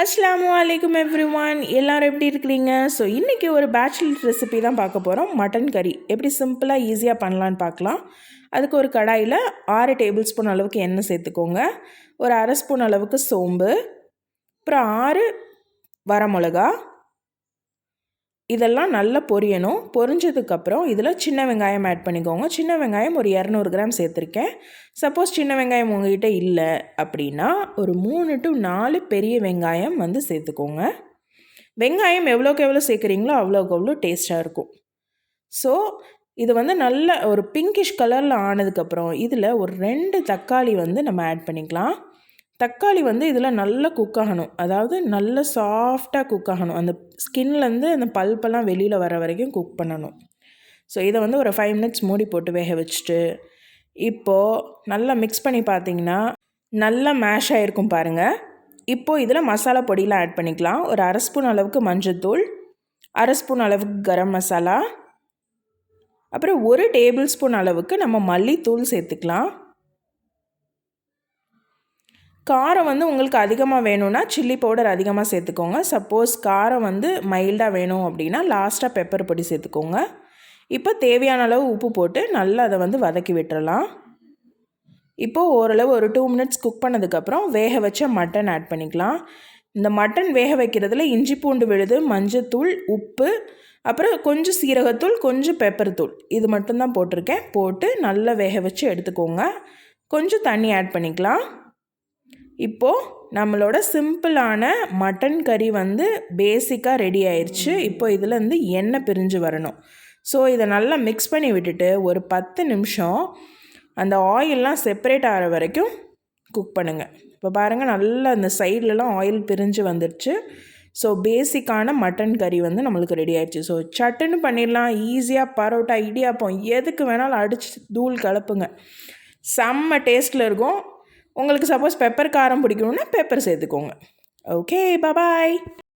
அஸ்ஸலாமு அலைக்கும் எவ்ரிவான், எல்லோரும் எப்படி இருக்கிறீங்க? ஸோ இன்றைக்கி ஒரு பேச்சுலர் ரெசிபி தான் பார்க்க போகிறோம். மட்டன் கறி எப்படி சிம்பிளாக ஈஸியாக பண்ணலான்னு பார்க்கலாம். அதுக்கு ஒரு கடாயில் 6 டேபிள் ஸ்பூன் அளவுக்கு எண்ணெய் சேர்த்துக்கோங்க. ஒரு அரை ஸ்பூன் அளவுக்கு சோம்பு, அப்புறம் 6 வரமிளகா, இதெல்லாம் நல்லா பொரியணும். பொரிஞ்சதுக்கப்புறம் இதில் சின்ன வெங்காயம் ஆட் பண்ணிக்கோங்க. சின்ன வெங்காயம் ஒரு 200 கிராம் சேர்த்துருக்கேன். சப்போஸ் சின்ன வெங்காயம் உங்கள்கிட்ட இல்லை அப்படின்னா ஒரு 3 to 4 பெரிய வெங்காயம் வந்து சேர்த்துக்கோங்க. வெங்காயம் எவ்வளோக்கு எவ்வளோ சேர்க்குறீங்களோ அவ்வளோக்கு அவ்வளோ டேஸ்ட்டாக இருக்கும். ஸோ இது வந்து நல்ல ஒரு பிங்கிஷ் கலரில் ஆனதுக்கப்புறம் இதில் ஒரு 2 தக்காளி வந்து நம்ம ஆட் பண்ணிக்கலாம். தக்காளி வந்து இதில் நல்லா குக் ஆகணும், அதாவது நல்ல சாஃப்டாக குக் ஆகணும். அந்த ஸ்கின்லேருந்து அந்த பல்பெல்லாம் வெளியில் வர வரைக்கும் குக் பண்ணணும். ஸோ இதை வந்து ஒரு 5 மினிட்ஸ் மூடி போட்டு வேக வச்சுட்டு இப்போது நல்லா மிக்ஸ் பண்ணி பார்த்தீங்கன்னா நல்லா மேஷ் ஆகிருக்கும் பாருங்கள். இப்போது இதில் மசாலா பொடியெலாம் ஆட் பண்ணிக்கலாம். ஒரு அரை ஸ்பூன் அளவுக்கு மஞ்சள்தூள், அரை ஸ்பூன் அளவுக்கு கரம் மசாலா, அப்புறம் 1 டேபிள் ஸ்பூன் அளவுக்கு நம்ம மல்லித்தூள் சேர்த்துக்கலாம். காரம் வந்து உங்களுக்கு அதிகமாக வேணும்னா சில்லி பவுடர் அதிகமாக சேர்த்துக்கோங்க. சப்போஸ் காரம் வந்து மைல்டாக வேணும் அப்படின்னா லாஸ்ட்டாக பெப்பர் பொடி சேர்த்துக்கோங்க. இப்போ தேவையான அளவு உப்பு போட்டு நல்லா அதை வந்து வதக்கி விட்டுறலாம். இப்போது ஓரளவு ஒரு 2 மினிட்ஸ் குக் பண்ணதுக்கப்புறம் வேக வச்ச மட்டன் ஆட் பண்ணிக்கலாம். இந்த மட்டன் வேக வைக்கிறதுல இஞ்சி பூண்டு விழுது, மஞ்சத்தூள், உப்பு, அப்புறம் கொஞ்சம் சீரகத்தூள், கொஞ்சம் பெப்பர் தூள், இது மட்டும்தான் போட்டிருக்கேன். போட்டு நல்லா வேக வச்சு எடுத்துக்கோங்க. கொஞ்சம் தண்ணி ஆட் பண்ணிக்கலாம். இப்போது நம்மளோட சிம்பிளான மட்டன் கறி வந்து பேசிக்காக ரெடி ஆயிடுச்சு. இப்போ இதில் வந்து எண்ணெய் பிரிஞ்சு வரணும். ஸோ இதை நல்லா மிக்ஸ் பண்ணி விட்டுட்டு ஒரு 10 நிமிஷம் அந்த ஆயிலெலாம் செப்பரேட் ஆகிற வரைக்கும் குக் பண்ணுங்கள். இப்போ பாருங்கள், நல்லா அந்த சைட்லலாம் ஆயில் பிரிஞ்சு வந்துடுச்சு. ஸோ பேசிக்கான மட்டன் கறி வந்து நம்மளுக்கு ரெடி ஆகிடுச்சு. ஸோ சட்டுன்னு பண்ணிடலாம். ஈஸியாக பரோட்டா, இடியாப்பம் எதுக்கு வேணாலும் அடித்து தூள் கலப்புங்க, செம்ம டேஸ்ட்டில் இருக்கும். உங்களுக்கு சப்போஸ் பெப்பர் காரம் பிடிக்கணுன்னா பெப்பர் சேர்த்துக்கோங்க. ஓகே, பாய்.